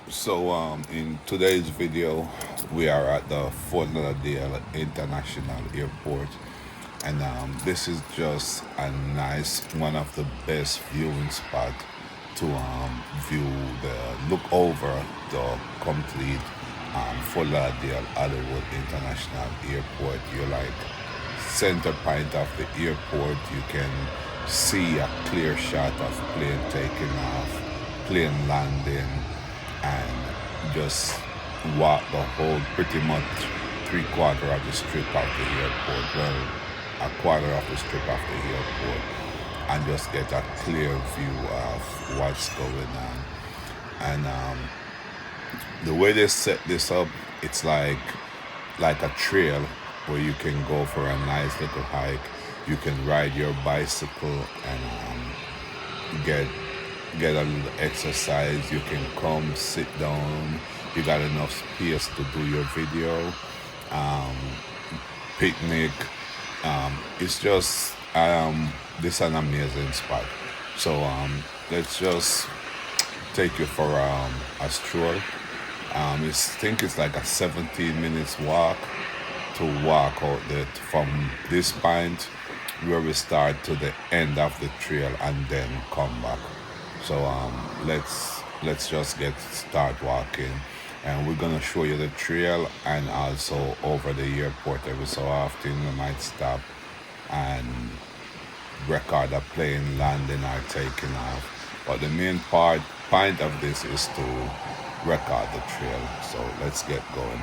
In today's video, we are at the Fort Lauderdale International Airport, and this is just a nice, one of the best viewing spot to view look over the complete Fort Lauderdale Hollywood International Airport. You're like center point of the airport. You can see a clear shot of plane taking off, plane landing, and just walk the whole pretty much 3/4 of the strip of the airport. Well, a quarter of the strip of the airport, and just get a clear view of what's going on. And the way they set this up, it's like a trail where you can go for a nice little hike. You can ride your bicycle and get get a little exercise. You can come sit down. You got enough space to do your video, um, picnic. It's just this an amazing spot. So let's just take you for a stroll. I think it's like a 17 minutes walk to walk out from this point where we start to the end of the trail and then come back. So let's just get start walking, and we're gonna show you the trail and also over the airport. Every so often we might stop and record a plane landing or taking off. But the main point of this is to record the trail. So let's get going.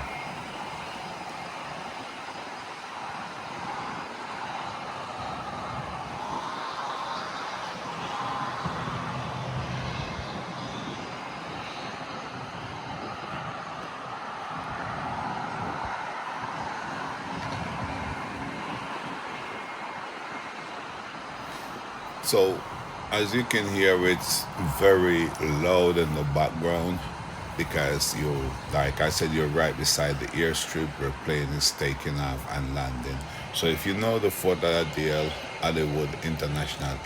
So, as you can hear, it's very loud in the background because like I said, you're right beside the airstrip where plane is taking off and landing. So, if you know the Fort Lauderdale Hollywood International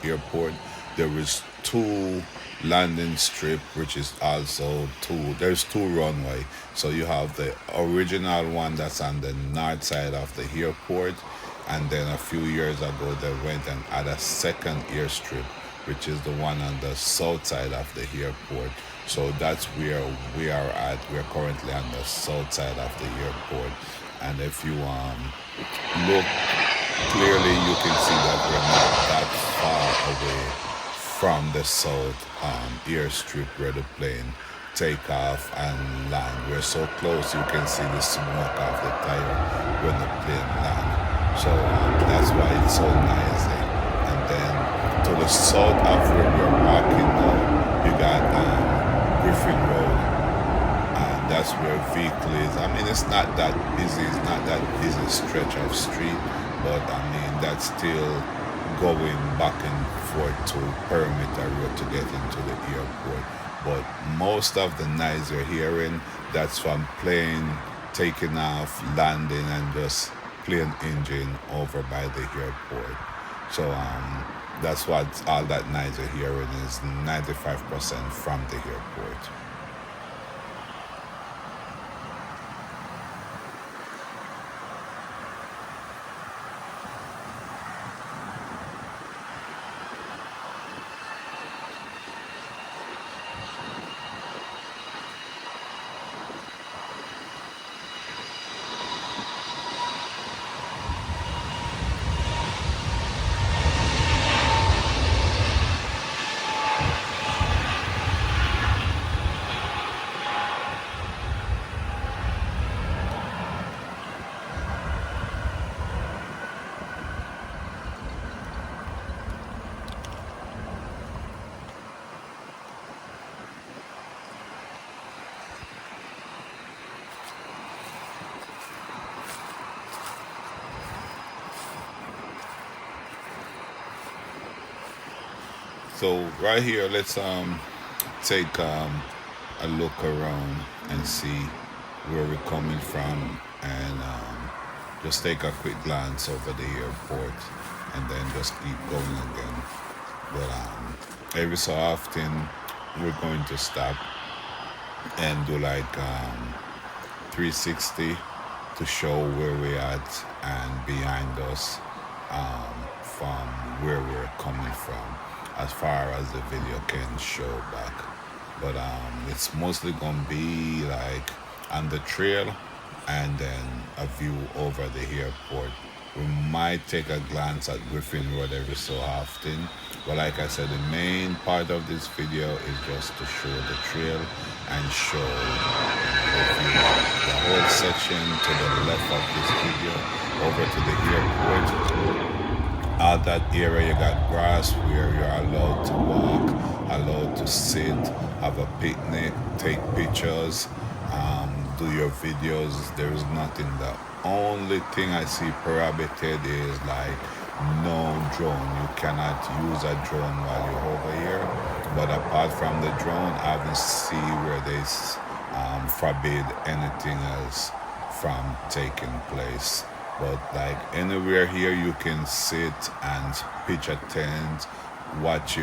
Airport, there is two landing strip, which is also there's two runway. So you have the original one that's on the north side of the airport, and then a few years ago they went and added a second airstrip, which is the one on the south side of the airport. So that's where we are at. We're currently on the south side of the airport, and if you look clearly, you can see that we're not that far away from the south airstrip where the plane take off and land. We're so close you can see the smoke of the tire when the plane land. So that's why it's so noisy. And then to the south of where we're walking now, you got Griffin Road, and that's where vehicle is. I mean, it's not that busy. It's not that busy stretch of street, but I mean that's still going back and forth to perimeter road to get into the airport. But most of the noise you're hearing, that's from plane taking off, landing, and just plane engine over by the airport. So that's what all that noise you're hearing is 95% from the airport. So right here, let's take a look around and see where we're coming from, and just take a quick glance over the airport, and then just keep going again. But every so often, we're going to stop and do like 360 to show where we're at and behind us, from where we're coming from, as far as the video can show back. But it's mostly gonna be like on the trail and then a view over the airport. We might take a glance at Griffin Road every so often, but like I said, the main part of this video is just to show the trail and show the view. The whole section to the left of this video over to the airport. All that area, you got grass where you're allowed to walk, allowed to sit, have a picnic, take pictures, do your videos. There is nothing. The only thing I see prohibited is like no drone. You cannot use a drone while you're over here. But apart from the drone, I haven't seen where they forbid anything else from taking place. But like anywhere here, you can sit and pitch a tent, watch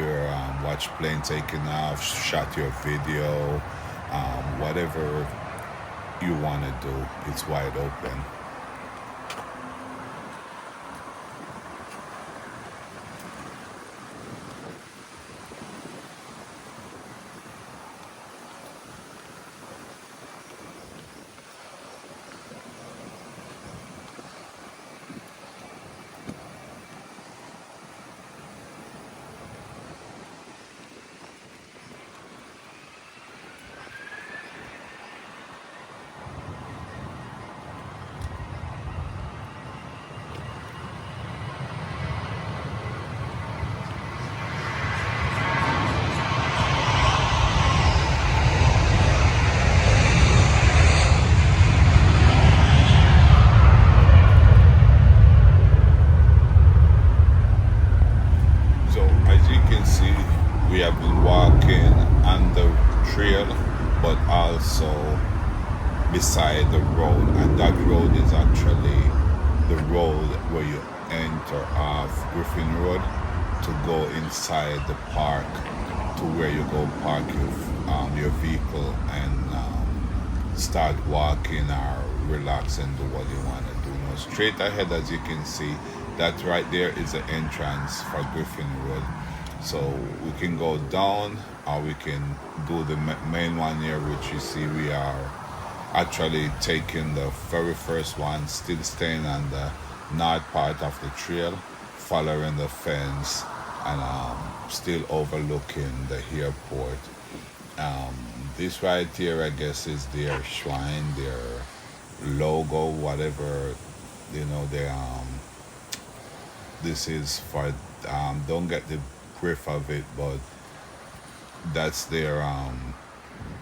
plane taking off, shot your video, whatever you want to do. It's wide open. So as you can see, we have been walking on the trail, but also beside the road, and that road is actually the road where you enter off Griffin Road to go inside the park, to where you go park your vehicle and start walking or relax and do what you want to do. Now, straight ahead, as you can see, that right there is the entrance for Griffin Road. So we can go down, or we can do the main one here, which you see we are actually taking the very first one, still staying on the north part of the trail, following the fence, and still overlooking the airport. This right here, I guess, is their shrine, their logo, whatever, they this is for, don't get the grip of it, but that's their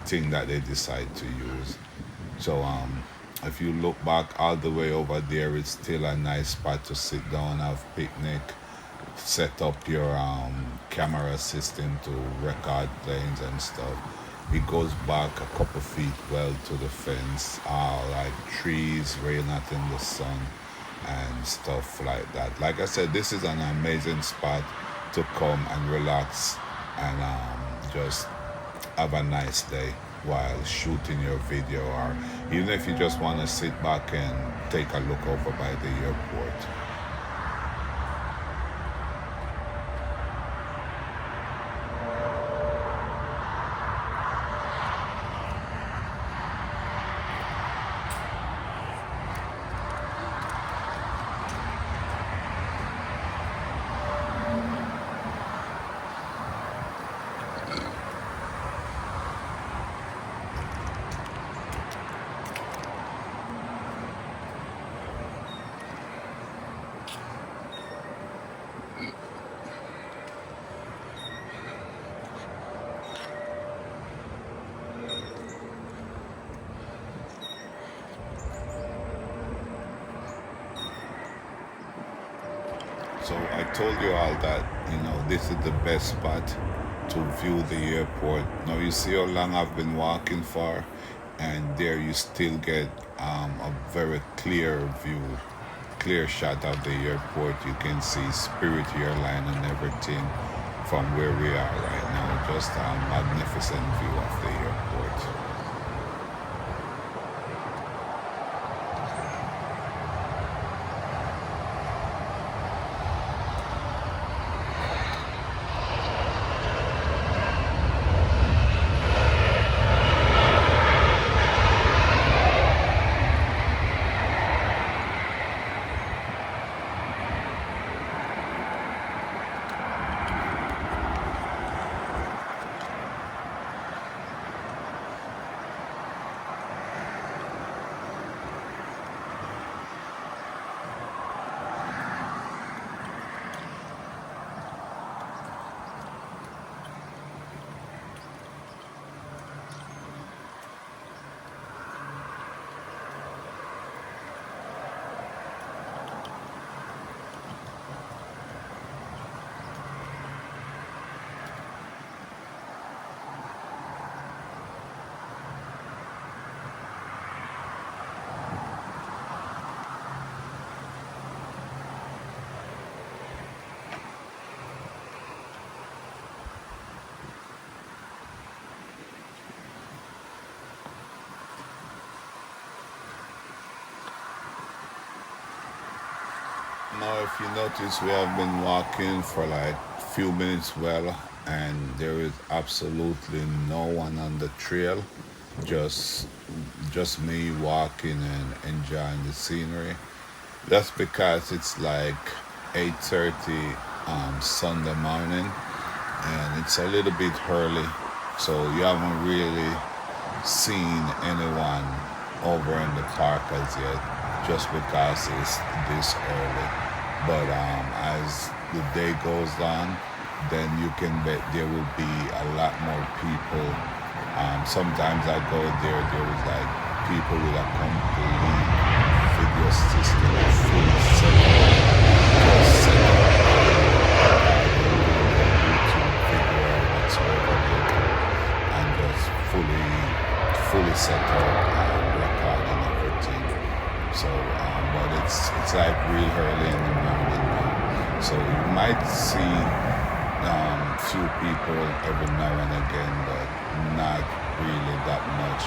thing that they decide to use. So if you look back all the way over there, it's still a nice spot to sit down, have picnic, set up your camera system to record planes and stuff. It goes back a couple feet well to the fence, like trees where you're not in the sun and stuff like that. Like I said, this is an amazing spot to come and relax and just have a nice day while shooting your video, or even if you just want to sit back and take a look over by the airport. So I told you all that, this is the best spot to view the airport. Now you see how long I've been walking for, and there you still get a very clear view, clear shot of the airport. You can see Spirit Airline and everything from where we are right now. Just a magnificent view of the airport. Now, if you notice, we have been walking for like few minutes well, and there is absolutely no one on the trail. Just, just me walking and enjoying the scenery. That's because it's like 8:30 Sunday morning, and it's a little bit early, so you haven't really seen anyone over in the park as yet, just because it's this early. But as the day goes on, then you can bet there will be a lot more people. Sometimes I go there, there is like people with a complete video system, a full setup, just set up YouTube video whatsoever they do, and just fully set up and record and everything. So, but it's like real early in the morning now. So you might see few people every now and again, but not really that much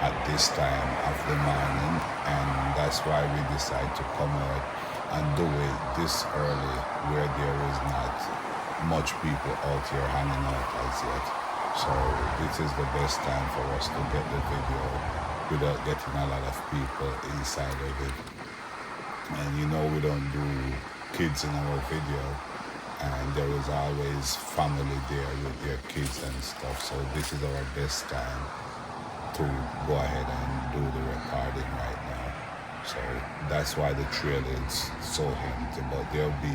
at this time of the morning, and that's why we decide to come out and do it this early, where there is not much people out here hanging out as yet. So this is the best time for us to get the video without getting a lot of people inside of it. And you know we don't do kids in our video, and there is always family there with their kids and stuff. So this is our best time to go ahead and do the recording right now. So that's why the trail is so empty. But there'll be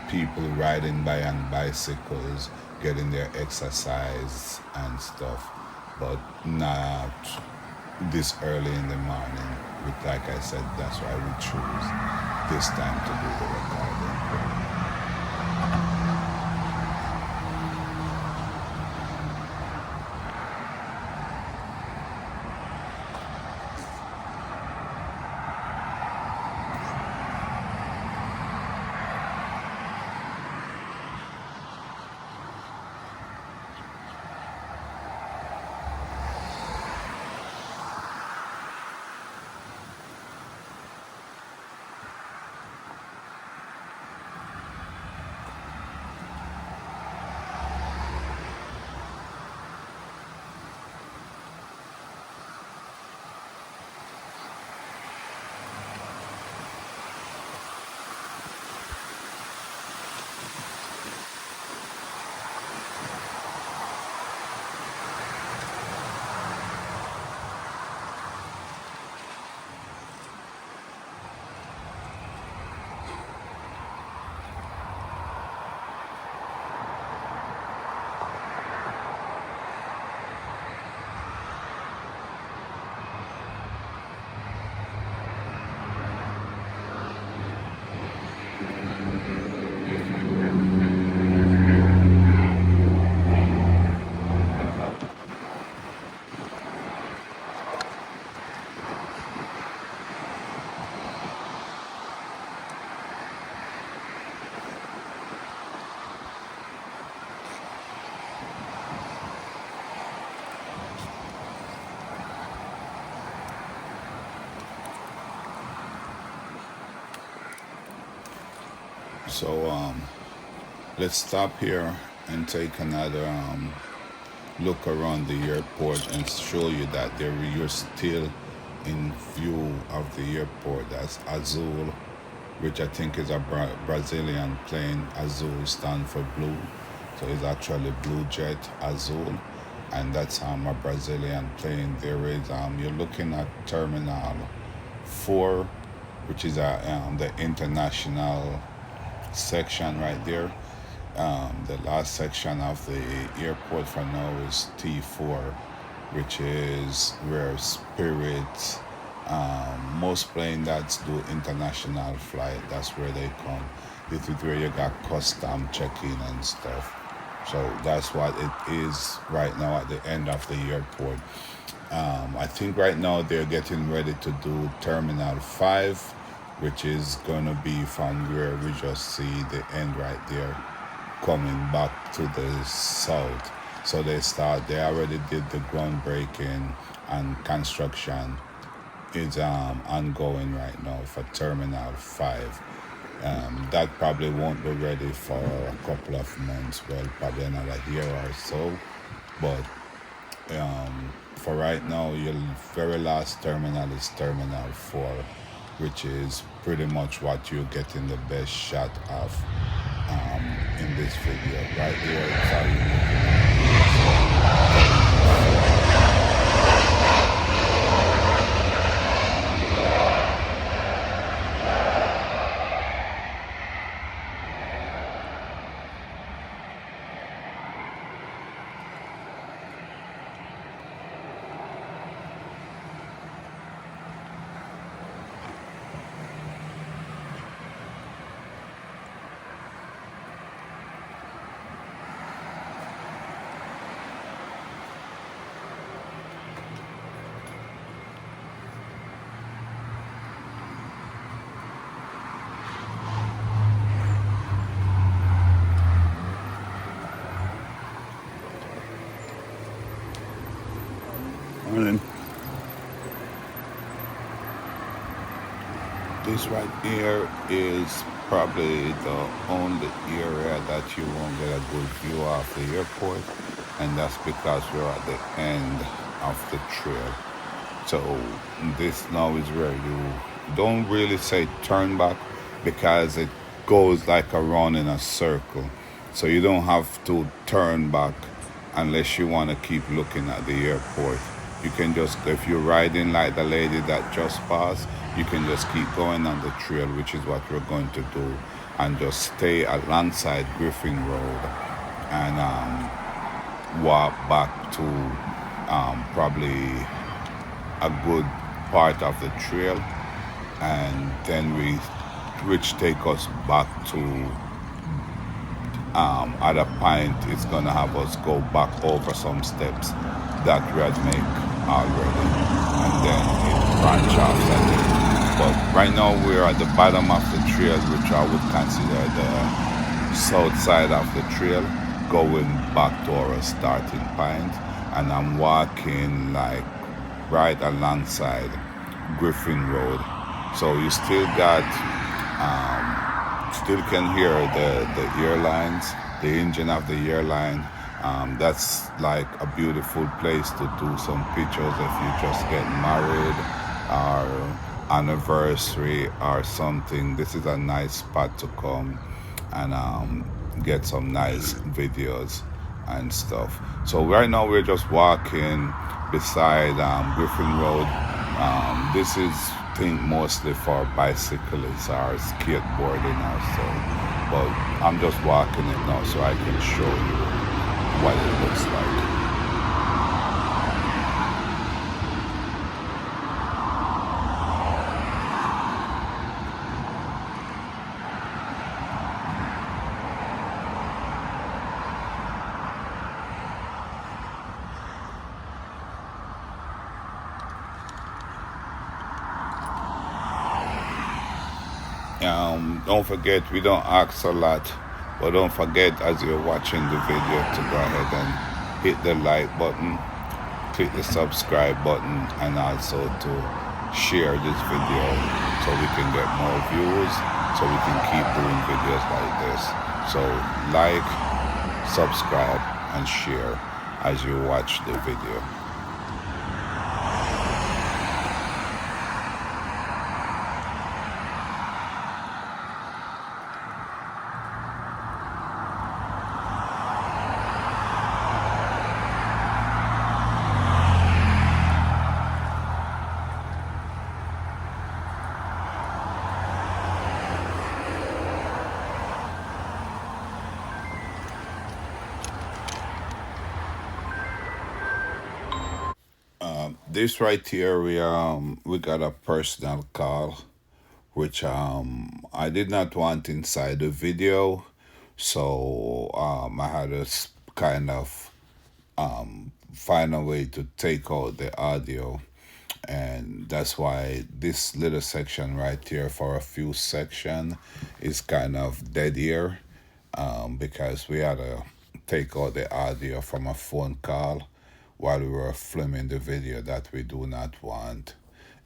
people riding by on bicycles, getting their exercise and stuff, but not this early in the morning. With, like I said, that's why we choose this time to do the recording. So let's stop here and take another look around the airport and show you that you're still in view of the airport. That's Azul, which I think is a Brazilian plane. Azul stands for blue, so it's actually Blue Jet Azul, and that's a Brazilian plane. There is you're looking at Terminal 4, which is the international section right there. The last section of the airport for now is T4, which is where Spirit, most plane that do international flight, that's where they come. This is where you got custom check-in and stuff. So that's what it is right now at the end of the airport. I think right now they're getting ready to do Terminal 5, which is going to be from where we just see the end right there, coming back to the south. So they already did the groundbreaking, and construction is ongoing right now for Terminal 5. That probably won't be ready for a couple of months, well, probably another year or so. But for right now, your very last terminal is Terminal 4, which is pretty much what you're getting the best shot of in this video. Right here, it's how you're looking at. This right here is probably the only area that you won't get a good view of the airport, and that's because we're at the end of the trail. So this now is where you don't really say turn back because it goes like around in a circle. So you don't have to turn back unless you want to keep looking at the airport. You can just, if you're riding like the lady that just passed, you can just keep going on the trail, which is what we're going to do, and just stay alongside Griffin Road and walk back to probably a good part of the trail, and then which take us back to at a point it's gonna have us go back over some steps that we had made already, and then it branch off that way. But right now we're at the bottom of the trail, which I would consider the south side of the trail, going back to our starting point, and I'm walking like right alongside Griffin Road. So you still got, still can hear the airlines, the engine of the airline. That's like a beautiful place to do some pictures if you just get married or anniversary or something. This is a nice spot to come and get some nice videos and stuff. So right now we're just walking beside Griffin Road. This is, think, mostly for bicyclists or skateboarding or so. But I'm just walking it now so I can show you what it looks like. Don't forget, we don't ask a lot, but don't forget as you're watching the video to go ahead and hit the like button, click the subscribe button, and also to share this video so we can get more views, so we can keep doing videos like this. So like, subscribe, and share as you watch the video. This right here, we got a personal call, which I did not want inside the video, so I had to kind of find a way to take out the audio, and that's why this little section right here for a few section is kind of dead ear, because we had to take out the audio from a phone call while we were filming the video that we do not want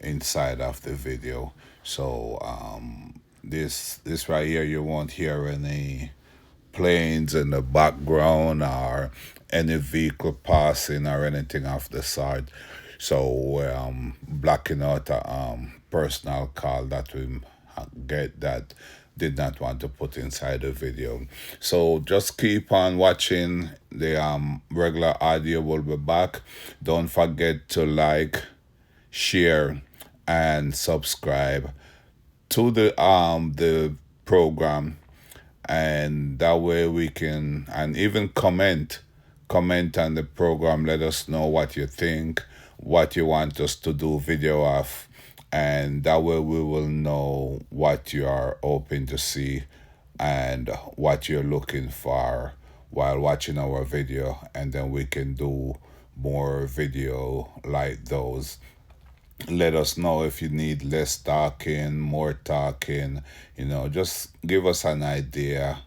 inside of the video. So This right here, you won't hear any planes in the background or any vehicle passing or anything of the sort. So blocking out a personal call that we get that did not want to put inside the video. So just keep on watching. The regular audio will be back. Don't forget to like, share, and subscribe to the program, and that way we can, and even comment on the program. Let us know what you think, what you want us to do video of, and that way we will know what you are hoping to see and what you're looking for while watching our video, and then we can do more video like those. Let us know if you need less talking, more talking. Just give us an idea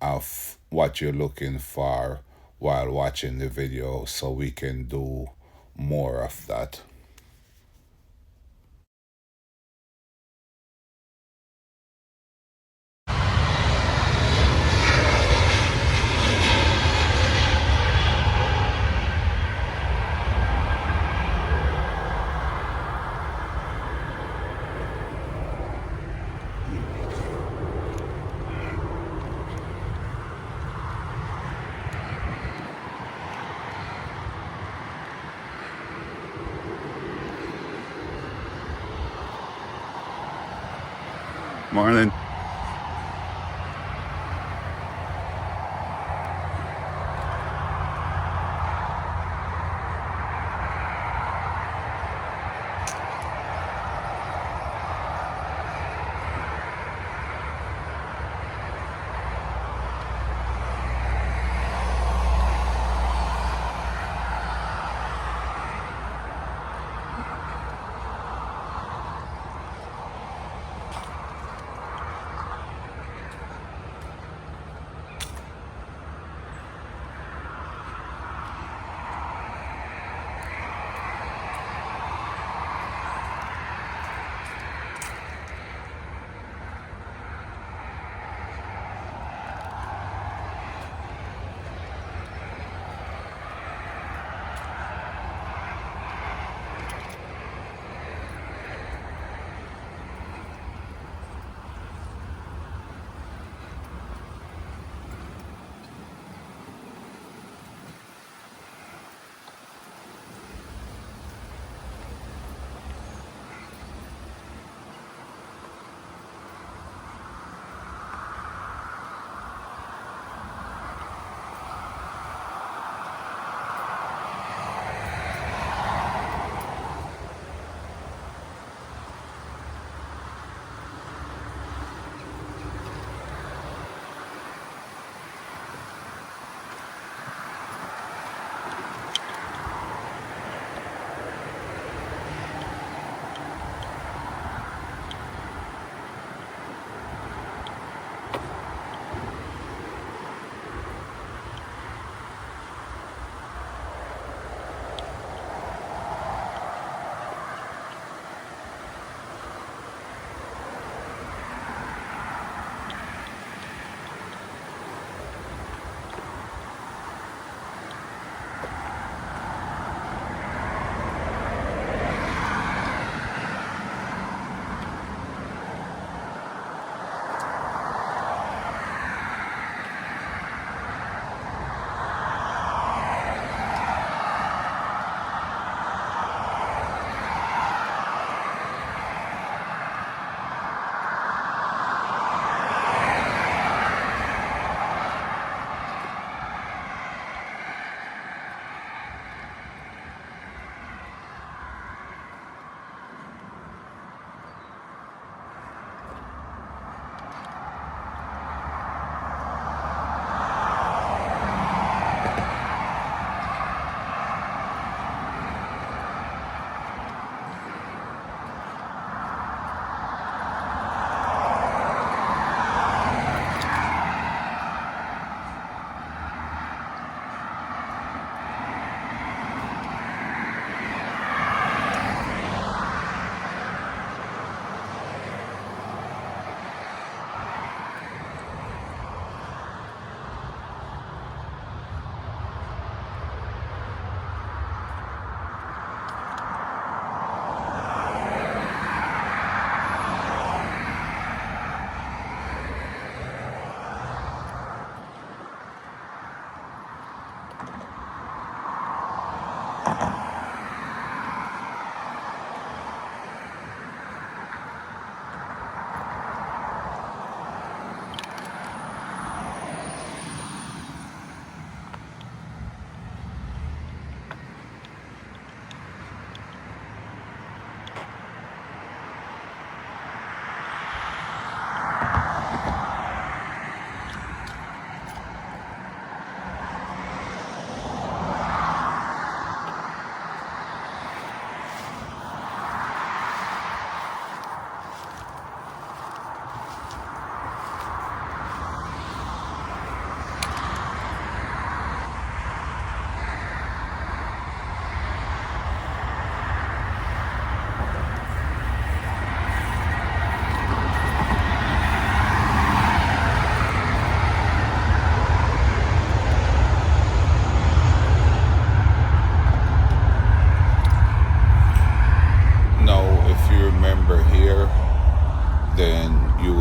of what you're looking for while watching the video so we can do more of that. Morning.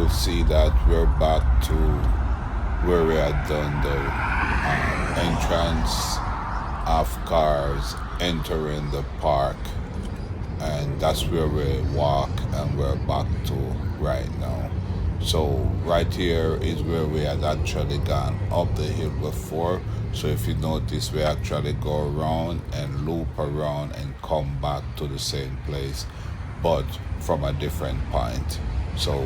you'll see that we're back to where we had done the entrance of cars entering the park, and that's where we walk and we're back to right now. So right here is where we had actually gone up the hill before. So if you notice, we actually go around and loop around and come back to the same place, but from a different point. So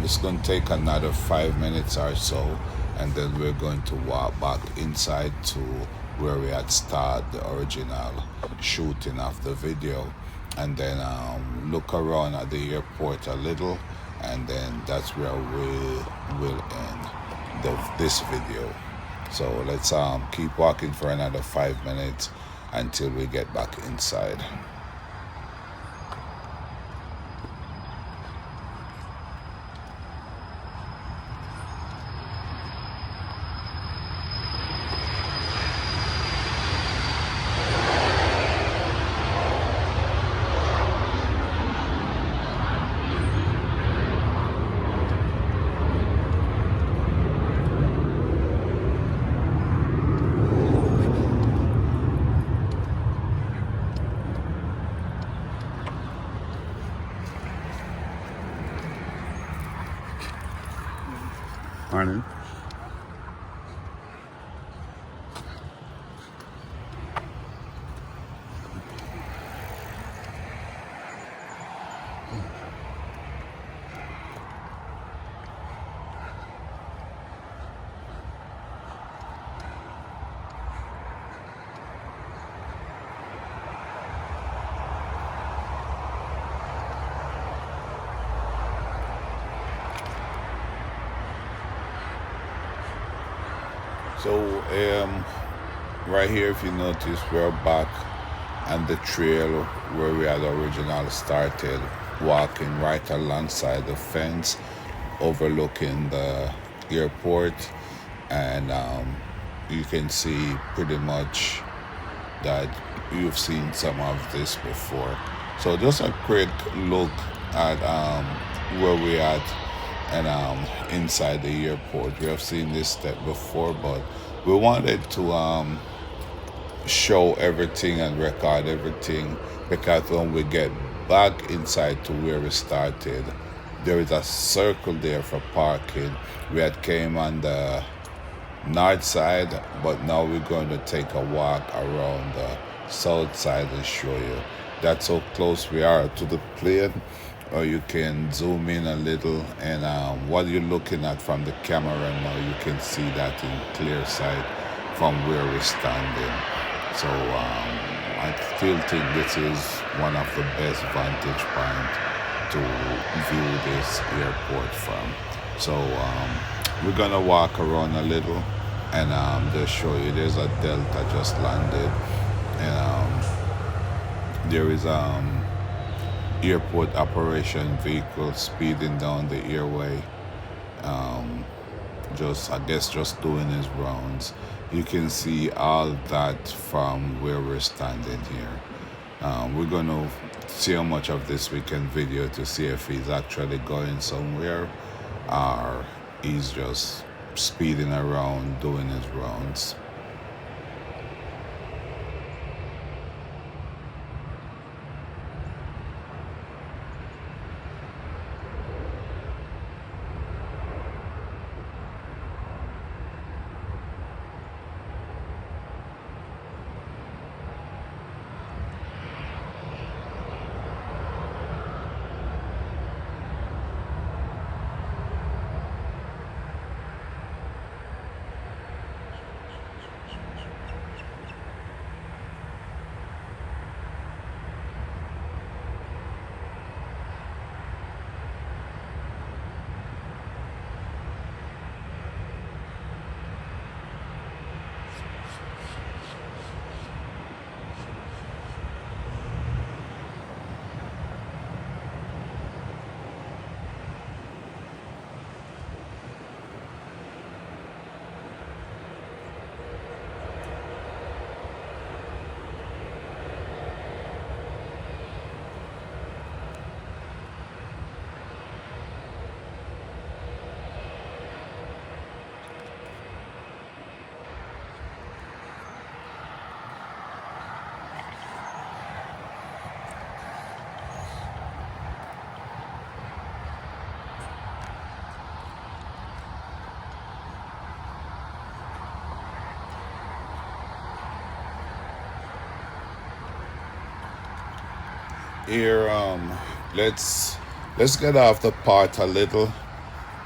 it's going to take another 5 minutes or so, and then we're going to walk back inside to where we had started the original shooting of the video, and then look around at the airport a little, and then that's where we will end this video. So let's keep walking for another 5 minutes until we get back inside. Morning. So right here, if you notice, we're back on the trail where we had originally started, walking right alongside the fence overlooking the airport, and you can see pretty much that you've seen some of this before. So just a quick look at where we at and inside the airport. We have seen this step before, but we wanted to show everything and record everything, because when we get back inside to where we started, there is a circle there for parking. We had came on the north side, but now we're going to take a walk around the south side and show you. That's how close we are to the plane. Or you can zoom in a little, and what you're looking at from the camera now, you can see that in clear sight from where we're standing. So I still think this is one of the best vantage point to view this airport from. So we're gonna walk around a little and just show you. There's a Delta just landed, and there is airport operation vehicle speeding down the airway, just I guess just doing his rounds. You can see all that from where we're standing here. We're gonna see how much of this we can video to see if he's actually going somewhere or he's just speeding around doing his rounds. Here, let's get off the part a little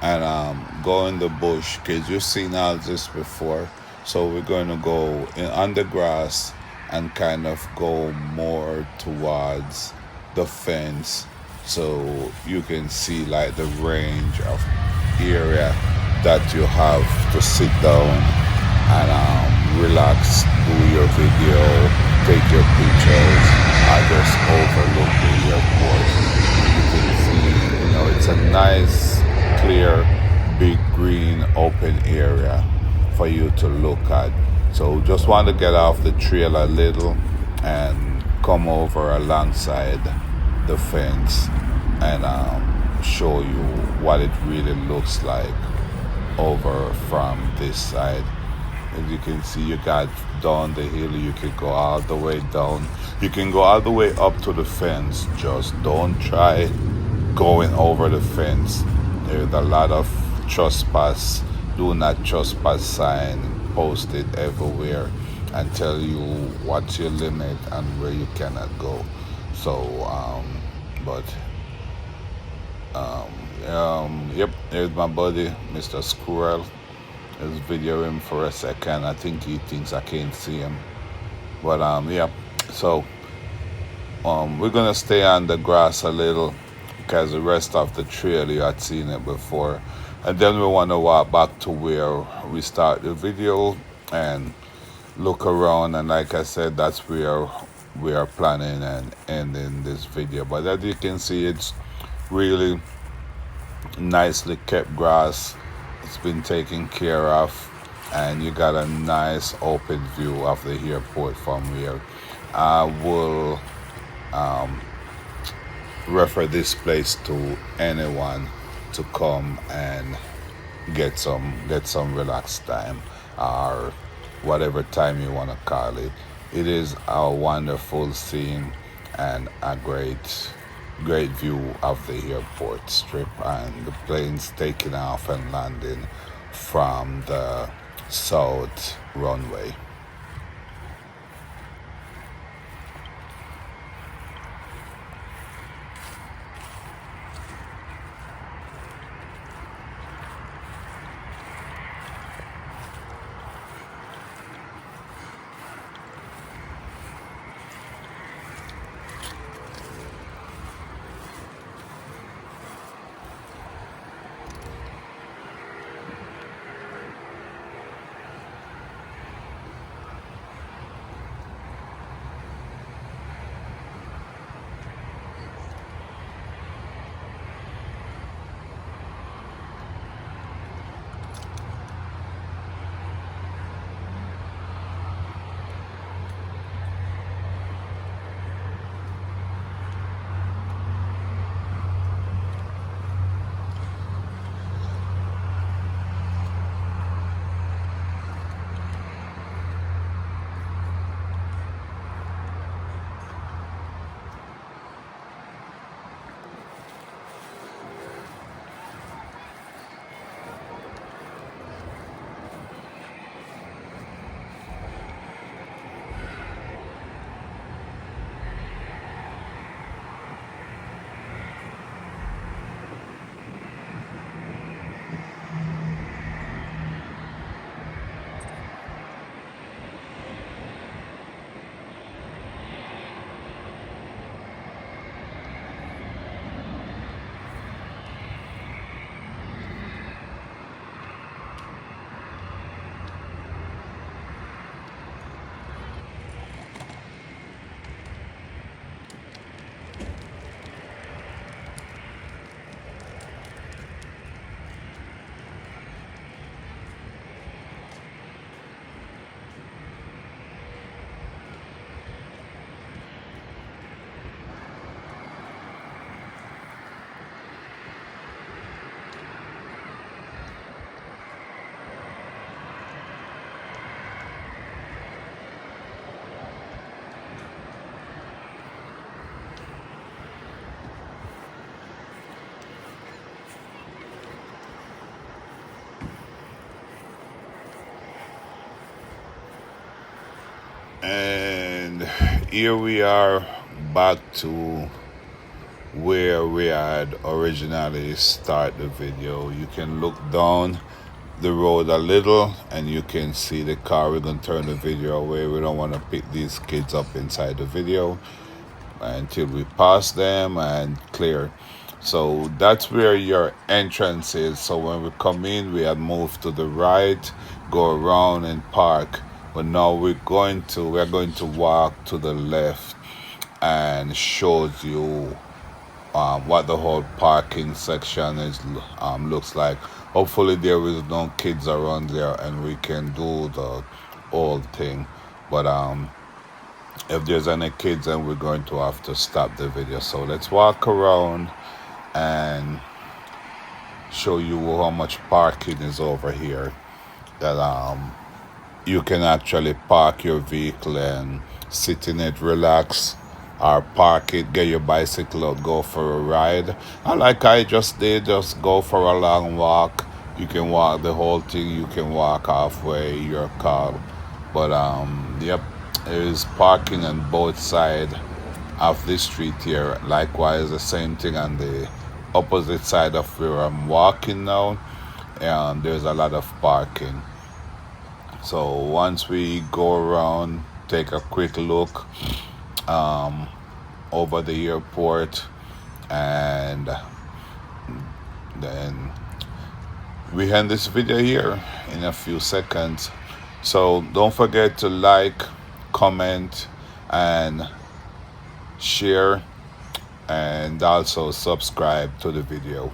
and go in the bush because you've seen all this before. So we're going to go in on the grass and kind of go more towards the fence, so you can see like the range of area that you have to sit down and relax, do your video, take your pictures. I just overlook the airport. You can see, it's a nice, clear, big green open area for you to look at. So just want to get off the trail a little and come over alongside the fence and show you what it really looks like over from this side. As you can see, you got down the hill, you can go all the way down. You can go all the way up to the fence. Just don't try going over the fence. There's a lot of trespass, do not trespass sign posted everywhere and tell you what's your limit and where you cannot go. So, but yep, there's my buddy, Mr. Squirrel. Let's video him for a second. I think he thinks I can't see him. But yeah. So we're gonna stay on the grass a little because the rest of the trail you had seen it before. And then we wanna walk back to where we start the video and look around, and like I said, that's where we are planning and ending this video. But as you can see, it's really nicely kept grass. It's been taken care of, and you got a nice open view of the airport from here. I will refer this place to anyone to come and get some relaxed time, or whatever time you want to call it. It is a wonderful scene and a great view of the airport strip and the planes taking off and landing from the south runway. And here we are back to where we had originally start the video. You can look down the road a little and you can see the car. We're going to turn the video away. We don't want to pick these kids up inside the video until we pass them and clear. So that's where your entrance is. So when we come in, we had moved to the right, go around and park. But now we're going to walk to the left and shows you what the whole parking section is looks like. Hopefully there is no kids around there and we can do the whole thing. But if there's any kids, then we're going to have to stop the video. So let's walk around and show you how much parking is over here. That you can actually park your vehicle and sit in it, relax, or park it, get your bicycle out, go for a ride. And like I just did, just go for a long walk. You can walk the whole thing, you can walk halfway your car. But yep, there is parking on both sides of the street here. Likewise, the same thing on the opposite side of where I'm walking now. And there's a lot of parking. So once we go around, take a quick look over the airport, and then we end this video here in a few seconds. So don't forget to like, comment, and share, and also subscribe to the video.